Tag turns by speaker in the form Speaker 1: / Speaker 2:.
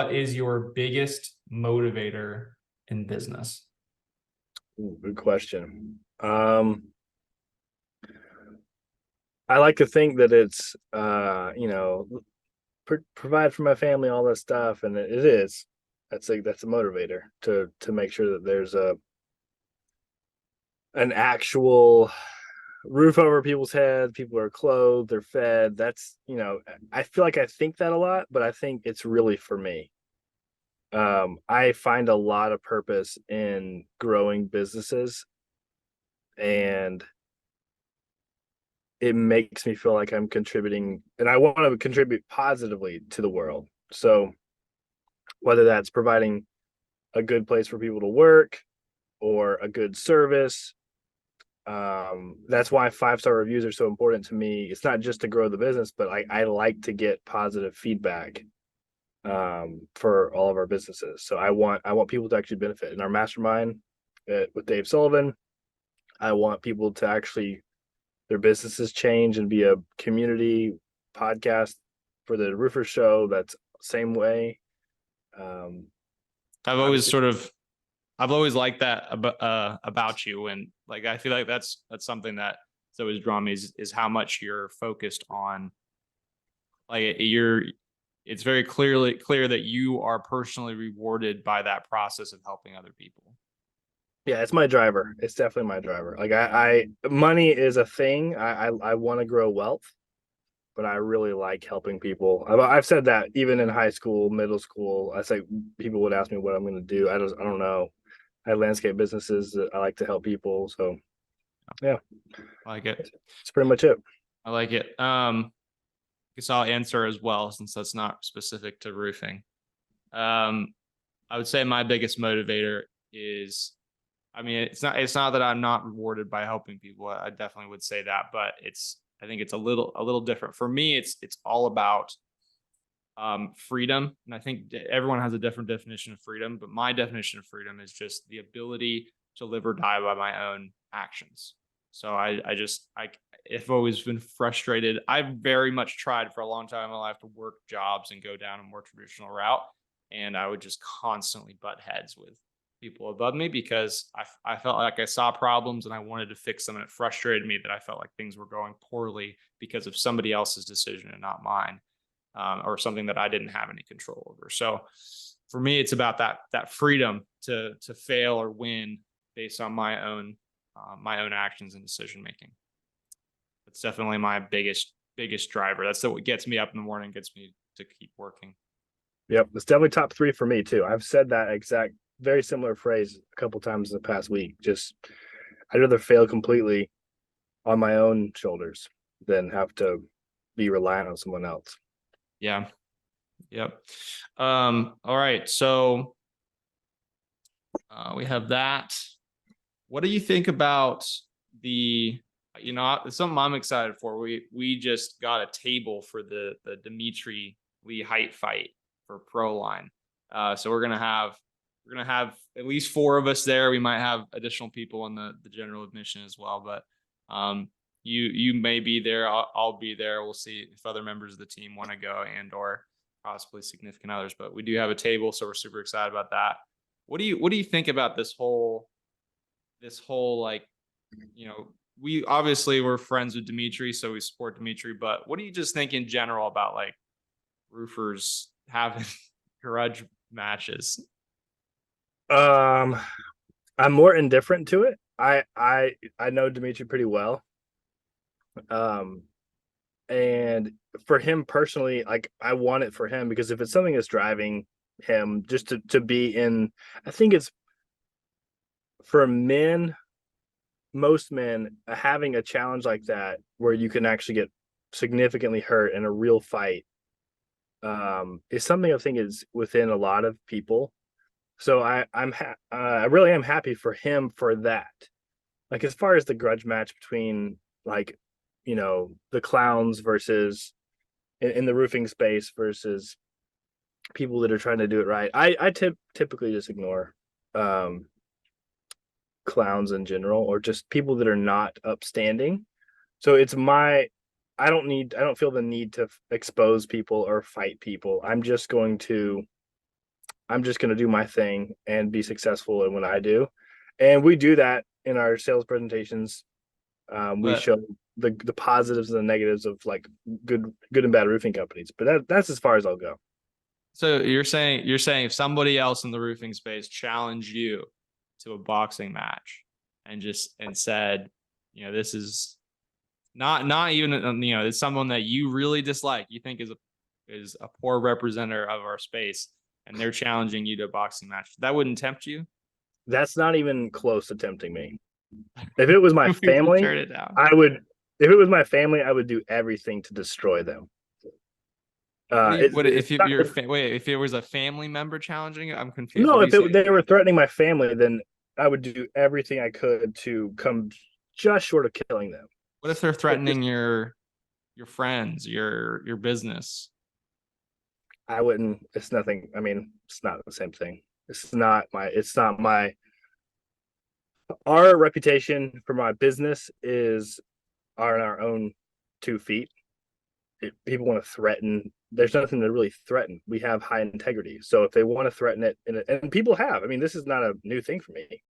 Speaker 1: What is your biggest motivator in business?
Speaker 2: Ooh, good question. I like to think that it's provide for my family, all this stuff, and it is. That's a motivator to make sure that there's an actual roof over people's head, people are clothed, they're fed. I feel like I think that a lot, but I think it's really for me. I find a lot of purpose in growing businesses, and it makes me feel like I'm contributing, and I want to contribute positively to the world. So whether that's providing a good place for people to work or a good service, that's why 5-star reviews are so important to me. It's not just to grow the business, but I like to get positive feedback for all of our businesses. So I want people to actually benefit in our mastermind with Dave Sullivan. I want people to actually their businesses change and be a community podcast for the Roofer Show. That's same way. Um,
Speaker 1: I've always
Speaker 2: Obviously,
Speaker 1: sort of I've always liked that about you, and like I feel like that's something that's always drawn me is how much you're focused on. Like you're, it's very clear that you are personally rewarded by that process of helping other people.
Speaker 2: yeah, it's my driver. It's definitely my driver. Like I money is a thing. I want to grow wealth, but I really like helping people. I've said that even in high school, middle school. I say people would ask me what I'm going to do. I don't know. I have landscape businesses that I like to help people. So yeah,
Speaker 1: I like it.
Speaker 2: it's pretty much it.
Speaker 1: I like it. Guess I'll answer as well since that's not specific to roofing. Um, I would say my biggest motivator is, I mean, it's not that I'm not rewarded by helping people. I definitely would say that, but I think it's a little different. For me, it's all about freedom. And I think everyone has a different definition of freedom, but my definition of freedom is just the ability to live or die by my own actions. So I've always been frustrated. I've very much tried for a long time in my life to work jobs and go down a more traditional route. And I would just constantly butt heads with people above me because I felt like I saw problems and I wanted to fix them. And it frustrated me that I felt like things were going poorly because of somebody else's decision and not mine, or something that I didn't have any control over. So for me, it's about that freedom to fail or win based on my own actions and decision making. It's definitely my biggest driver. That's what gets me up in the morning, gets me to keep working.
Speaker 2: Yep, it's definitely top three for me too. I've said that exact, very similar phrase a couple times in the past week. Just I'd rather fail completely on my own shoulders than have to be reliant on someone else.
Speaker 1: Yeah. Yep. All right. So we have that. What do you think about the, it's something I'm excited for. We just got a table for the Dimitri Lee height fight for Pro Line. So we're gonna have at least 4 of us there. We might have additional people in the general admission as well, but you may be there. I'll be there. We'll see if other members of the team want to go and or possibly significant others. But we do have a table, so we're super excited about that. What do you think about this whole like, we obviously we're friends with Dimitri, so we support Dimitri, but what do you just think in general about like roofers having grudge matches?
Speaker 2: Um, I'm more indifferent to it. I know Dimitri pretty well. Um, and for him personally, like I want it for him because if it's something that's driving him just to be in, I think it's for men, most men having a challenge like that where you can actually get significantly hurt in a real fight is something I think is within a lot of people. So I really am happy for him for that. Like as far as the grudge match between like the clowns versus in the roofing space versus people that are trying to do it right. I typically just ignore um clowns in general or just people that are not upstanding. So it's my I don't feel the need to expose people or fight people. I'm just going to I'm just going to do my thing and be successful in what I do. And we do that in our sales presentations. We
Speaker 1: But
Speaker 2: show the positives and the negatives of like good and bad roofing companies. But that's as far as I'll go.
Speaker 1: so you're saying if somebody else in the roofing space challenged you to a boxing match and said, this is not even it's someone that you really dislike, you think is a poor representative of our space, and they're challenging you to a boxing match, that wouldn't tempt you?
Speaker 2: That's not even close to tempting me. If it was my
Speaker 1: We would
Speaker 2: family,
Speaker 1: turn it down.
Speaker 2: I would. If it was my family, I would do everything to destroy them.
Speaker 1: What do you what
Speaker 2: It's
Speaker 1: if you,
Speaker 2: not,
Speaker 1: your wait, if it was a family member challenging it? I'm confused.
Speaker 2: no,
Speaker 1: What do you
Speaker 2: if
Speaker 1: say?
Speaker 2: they were threatening my family, then I would do everything I could to come just short of killing them.
Speaker 1: What if they're
Speaker 2: It just,
Speaker 1: threatening your friends, your business?
Speaker 2: I wouldn't. It's nothing. I mean, it's not the same thing. It's not my. It's not my. Our reputation for my business is on our own 2 feet. People want to threaten, there's nothing to really threaten. We have high integrity. So if they want to threaten it, and people have, I mean, this is not a new thing for me.